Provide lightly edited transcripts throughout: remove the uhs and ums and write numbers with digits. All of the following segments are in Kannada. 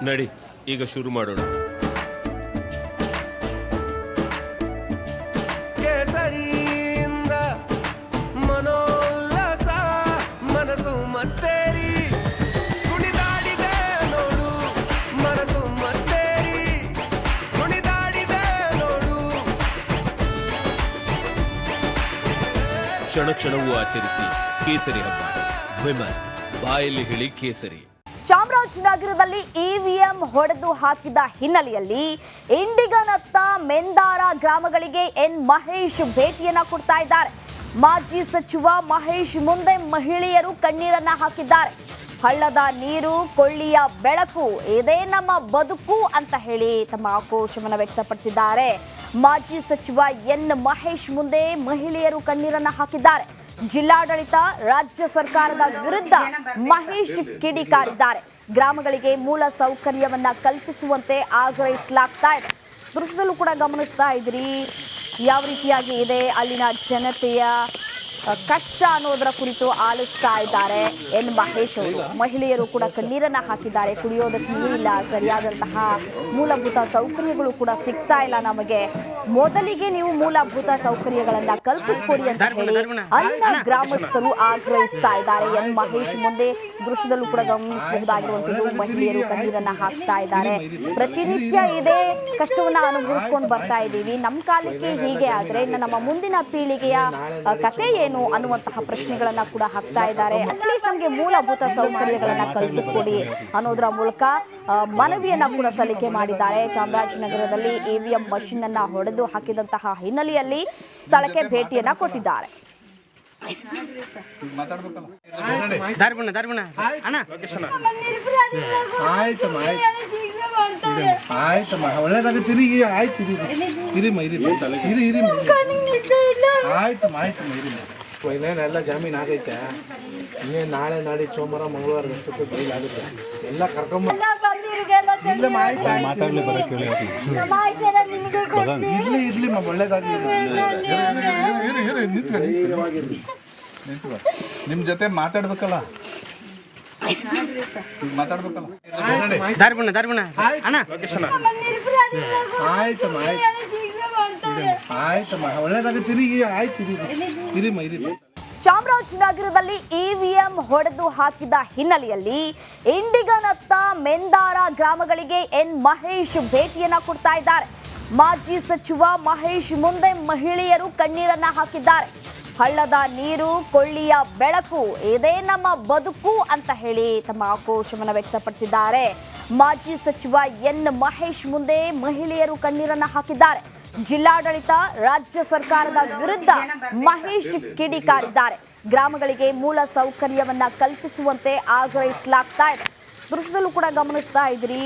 ನಡಿ ಈಗ ಶುರು ಮಾಡೋಣ. ಕೇಸರಿಯಿಂದ ಮನೋಲ್ಲಾಸ ಮನಸ್ಸು ಮತ್ತೇರಿ ಕುಣಿದಾಡಿದೆ ನೋಡು, ಮನಸ್ಸು ಮತ್ತೇರಿ ಕುಣಿದಾಡಿದೆ ನೋಡು. ಕ್ಷಣ ಕ್ಷಣವೂ ಆಚರಿಸಿ ಕೇಸರಿ ಹಬ್ಬ. ವಿಮಲ್ ಬಾಯಲ್ಲಿ ಹೇಳಿ ಕೇಸರಿ. ಚಾಮರಾಜನಗರದಲ್ಲಿ ಇವಿಎಂ ಹೊಡೆದು ಹಾಕಿದ ಹಿನ್ನೆಲೆಯಲ್ಲಿ ಇಂಡಿಗನತ್ತ ಮೆಂದಾರ ಗ್ರಾಮಗಳಿಗೆ ಎನ್ ಮಹೇಶ್ ಭೇಟಿಯನ್ನ ಕೊಡ್ತಾ ಇದ್ದಾರೆ. ಮಾಜಿ ಸಚಿವ ಮಹೇಶ್ ಮುಂದೆ ಮಹಿಳೆಯರು ಕಣ್ಣೀರನ್ನ ಹಾಕಿದ್ದಾರೆ. ಹಳ್ಳದ ನೀರು, ಕೊಳ್ಳಿಯ ಬೆಳಕು, ಇದೇ ನಮ್ಮ ಬದುಕು ಅಂತ ಹೇಳಿ ತಮ್ಮ ಆಕ್ರೋಶವನ್ನು ವ್ಯಕ್ತಪಡಿಸಿದ್ದಾರೆ. ಮಾಜಿ ಸಚಿವ ಎನ್ ಮಹೇಶ್ ಮುಂದೆ ಮಹಿಳೆಯರು ಕಣ್ಣೀರನ್ನ ಹಾಕಿದ್ದಾರೆ. ಜಿಲ್ಲಾಡಳಿತ, ರಾಜ್ಯ ಸರ್ಕಾರದ ವಿರುದ್ಧ ಮಹೇಶ್ ಕಿಡಿಕಾರಿದ್ದಾರೆ. ಗ್ರಾಮಗಳಿಗೆ ಮೂಲ ಸೌಕರ್ಯವನ್ನ ಕಲ್ಪಿಸುವಂತೆ ಆಗ್ರಹಿಸಲಾಗ್ತಾ ಇದೆ. ದೃಶ್ಯದಲ್ಲೂ ಕೂಡ ಗಮನಿಸ್ತಾ ಇದ್ರಿ ಯಾವ ರೀತಿಯಾಗಿ ಇದೆ ಅಲ್ಲಿನ ಜನತೆಯ ಕಷ್ಟ ಅನ್ನೋದರ ಕುರಿತು ಆಲಿಸ್ತಾ ಇದ್ದಾರೆ ಎನ್ ಮಹೇಶ್ ಅವರು. ಮಹಿಳೆಯರು ಕೂಡ ಕಣ್ಣೀರನ್ನ ಹಾಕಿದ್ದಾರೆ. ಕುಡಿಯೋದಕ್ಕೆ ನೀರಿಲ್ಲ, ಸರಿಯಾದಂತಹ ಮೂಲಭೂತ ಸೌಕರ್ಯಗಳು ಕೂಡ ಸಿಗ್ತಾ ಇಲ್ಲ ನಮಗೆ. ಮೊದಲಿಗೆ ನೀವು ಮೂಲಭೂತ ಸೌಕರ್ಯಗಳನ್ನ ಕಲ್ಪಿಸ್ಕೊಡಿ ಅಂತ ಹೇಳಿ ಅಲ್ಲಿನ ಗ್ರಾಮಸ್ಥರು ಆಗ್ರಹಿಸ್ತಾ ಇದ್ದಾರೆ. ಎನ್ ಮಹೇಶ್ ಮುಂದೆ ದೃಶ್ಯದಲ್ಲೂ ಕೂಡ ಗಮನಿಸಬಹುದಾಗಿರುವಂತದ್ದು ಮಹಿಳೆಯರು ಕಣ್ಣೀರನ್ನ ಹಾಕ್ತಾ ಇದ್ದಾರೆ. ಪ್ರತಿನಿತ್ಯ ಇದೇ ಕಷ್ಟವನ್ನ ಅನುಭವಿಸ್ಕೊಂಡು ಬರ್ತಾ ಇದ್ದೀವಿ. ನಮ್ಮ ಕಾಲಕ್ಕೆ ಹೀಗೆ ಆದ್ರೆ ಇನ್ನು ನಮ್ಮ ಮುಂದಿನ ಪೀಳಿಗೆಯ ಕತೆ ಏನು ಅನ್ನುವಂತಹ ಪ್ರಶ್ನೆಗಳನ್ನ ಕೂಡ ಹಾಕ್ತಾ ಇದ್ದಾರೆ. ಅಟ್ಲೀಸ್ಟ್ ನಮಗೆ ಮೂಲಭೂತ ಸೌಕರ್ಯಗಳನ್ನ ಕಲ್ಪಿಸ್ಕೊಡಿ ಅನ್ನೋದರ ಮೂಲಕ ಮನವಿಯನ್ನ ಕೂಡ ಸಲ್ಲಿಕೆ ಮಾಡಿದ್ದಾರೆ. ಚಾಮರಾಜನಗರದಲ್ಲಿ ಇವಿಎಂ ಮಷಿನ್ ಅನ್ನ ಹೊಡೆದು ಹಾಕಿದಂತಹ ಹಿನ್ನೆಲೆಯಲ್ಲಿ ಸ್ಥಳಕ್ಕೆ ಭೇಟಿಯನ್ನ ಕೊಟ್ಟಿದ್ದಾರೆ. ಆಯ್ತಮ್ಮ, ಒಳ್ಳೇದಾಗ ತಿರುಗಿ ಆಯ್ತು. ಇರಿಮ್ಮ ಆಯ್ತಮ್ಮ ಇನ್ನೇನೆಲ್ಲ ಜಾಮೀನು ಆಗೈತೆ. ಇನ್ನೇನು ನಾಳೆ ನಾಡಿ ಸೋಮವಾರ ಮಂಗಳವಾರ ಆಗುತ್ತೆ ಎಲ್ಲ ಕರ್ಕೊಂಬ. ಇರ್ಲಿಮ್ಮ ಒಳ್ಳೇದಾಗಲಿ. ನಿಮ್ ಜೊತೆ ಮಾತಾಡ್ಬೇಕಲ್ಲ. ಆಯ್ತಮ್ಮ, ಒಳ್ಳೇದಾಗ ತಿರುಗಿ ಆಯ್ತು. ಇರಿಮ್ಮ ಚಾಮರಾಜನಗರದಲ್ಲಿ ಇವಿಎಂ ಹೊಡೆದು ಹಾಕಿದ ಹಿನ್ನೆಲೆಯಲ್ಲಿ ಇಂಡಿಗನತ್ತ ಮೆಂದಾರ ಗ್ರಾಮಗಳಿಗೆ ಎನ್ ಮಹೇಶ್ ಭೇಟಿಯನ್ನ ಕೊಡ್ತಾ ಇದ್ದಾರೆ. ಮಾಜಿ ಸಚಿವ ಮಹೇಶ್ ಮುಂದೆ ಮಹಿಳೆಯರು ಕಣ್ಣೀರನ್ನ ಹಾಕಿದ್ದಾರೆ. ಹಳ್ಳದ ನೀರು, ಕೊಳ್ಳಿಯ ಬೆಳಕು, ಇದೇ ನಮ್ಮ ಬದುಕು ಅಂತ ಹೇಳಿ ತಮ್ಮ ಆಕ್ರೋಶವನ್ನು ವ್ಯಕ್ತಪಡಿಸಿದ್ದಾರೆ. ಮಾಜಿ ಸಚಿವ ಎನ್ ಮಹೇಶ್ ಮುಂದೆ ಮಹಿಳೆಯರು ಕಣ್ಣೀರನ್ನ ಹಾಕಿದ್ದಾರೆ. ಜಿಲ್ಲಾಡಳಿತ, ರಾಜ್ಯ ಸರ್ಕಾರದ ವಿರುದ್ಧ ಮಹೇಶ್ ಕಿಡಿಕಾರಿದ್ದಾರೆ. ಗ್ರಾಮಗಳಿಗೆ ಮೂಲ ಸೌಕರ್ಯವನ್ನ ಕಲ್ಪಿಸುವಂತೆ ಆಗ್ರಹಿಸಲಾಗ್ತಾ ಇದೆ. ದೃಶ್ಯದಲ್ಲೂ ಕೂಡ ಗಮನಿಸ್ತಾ ಇದ್ರಿ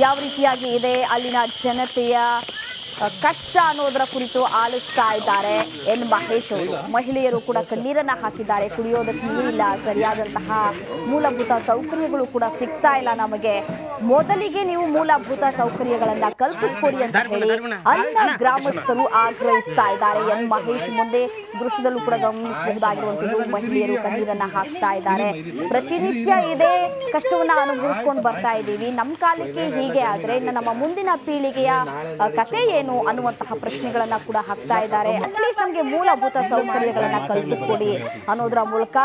ಯಾವ ರೀತಿಯಾಗಿ ಇದೆ ಅಲ್ಲಿನ ಜನತೆಯ ಕಷ್ಟ ಅನ್ನೋದರ ಕುರಿತು ಆಲಿಸ್ತಾ ಇದ್ದಾರೆ ಎನ್ ಮಹೇಶ್ ಅವರು. ಮಹಿಳೆಯರು ಕೂಡ ಕಣ್ಣೀರನ್ನ ಹಾಕಿದ್ದಾರೆ. ಕುಡಿಯೋದಕ್ಕೆ ನೀರಿಲ್ಲ, ಸರಿಯಾದಂತಹ ಮೂಲಭೂತ ಸೌಕರ್ಯಗಳು ಕೂಡ ಸಿಗ್ತಾ ಇಲ್ಲ ನಮಗೆ. ಮೊದಲಿಗೆ ನೀವು ಮೂಲಭೂತ ಸೌಕರ್ಯಗಳನ್ನ ಕಲ್ಪಿಸ್ಕೊಡಿ ಅಂತ ಹೇಳಿ ಅಲ್ಲಿನ ಗ್ರಾಮಸ್ಥರು ಆಗ್ರಹಿಸ್ತಾ ಇದ್ದಾರೆ. ಎನ್ ಮಹೇಶ್ ಮುಂದೆ ದೃಶ್ಯದಲ್ಲೂ ಕೂಡ ಗಮನಿಸಬಹುದಾಗಿರುವಂತದ್ದು ಮಹಿಳೆಯರು ಕಣ್ಣೀರನ್ನ ಹಾಕ್ತಾ ಇದ್ದಾರೆ. ಪ್ರತಿನಿತ್ಯ ಇದೇ ಕಷ್ಟವನ್ನ ಅನುಭವಿಸ್ಕೊಂಡು ಬರ್ತಾ ಇದ್ದೀವಿ. ನಮ್ಮ ಕಾಲಕ್ಕೆ ಹೀಗೆ ಆದ್ರೆ ಇನ್ನು ನಮ್ಮ ಮುಂದಿನ ಪೀಳಿಗೆಯ ಕತೆ ಏನು ಅನ್ನುವಂತಹ ಪ್ರಶ್ನೆಗಳನ್ನ ಕೂಡ ಹಾಕ್ತಾ ಇದ್ದಾರೆ. ಅಟ್ಲೀಸ್ಟ್ ನಮಗೆ ಮೂಲಭೂತ ಸೌಕರ್ಯಗಳನ್ನ ಕಲ್ಪಿಸ್ಕೊಡಿ ಅನ್ನೋದರ ಮೂಲಕ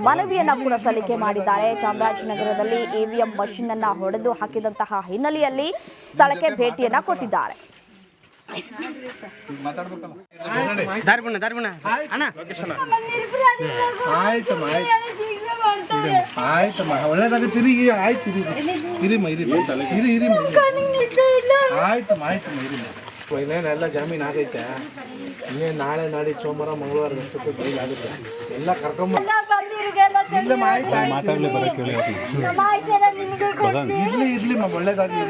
ಮನವಿಯನ್ನ ಕೂಡ ಸಲ್ಲಿಕೆ ಮಾಡಿದ್ದಾರೆ. ಚಾಮರಾಜನಗರದಲ್ಲಿ ಇವಿಎಂ ಮಷಿನ್ ಅನ್ನ ಹೊಡೆದು ಹಾಕಿದಂತಹ ಹಿನ್ನೆಲೆಯಲ್ಲಿ ಸ್ಥಳಕ್ಕೆ ಭೇಟಿಯನ್ನ ಕೊಟ್ಟಿದ್ದಾರೆ. ಆಯ್ತಮ್ಮ, ಒಳ್ಳೇದಾಗ ತಿರುಗಿ ಆಯ್ತು. ಇರಿಮ್ಮ ಆಯ್ತಮ್ಮ ಇನ್ನೇನೆಲ್ಲ ಜಾಮೀನು ಆಗೈತೆ. ಇನ್ನೇನು ನಾಳೆ ನಾಡಿ ಸೋಮವಾರ ಮಂಗಳವಾರ ಆಗುತ್ತೆ ಎಲ್ಲ ಕರ್ಕೊಂಬ. ಇರ್ಲಿಮ್ಮ ಒಳ್ಳೇದಾಗಲಿ.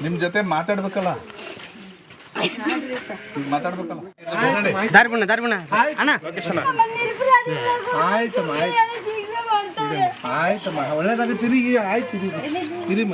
ನಿಮ್ ಜೊತೆ ಮಾತಾಡ್ಬೇಕಲ್ಲ. ಆಯ್ತಮ್ಮ, ಒಳ್ಳೇದಾಗ ತಿರುಗಿ ಆಯ್ತು. ಇರಿಮ್ಮ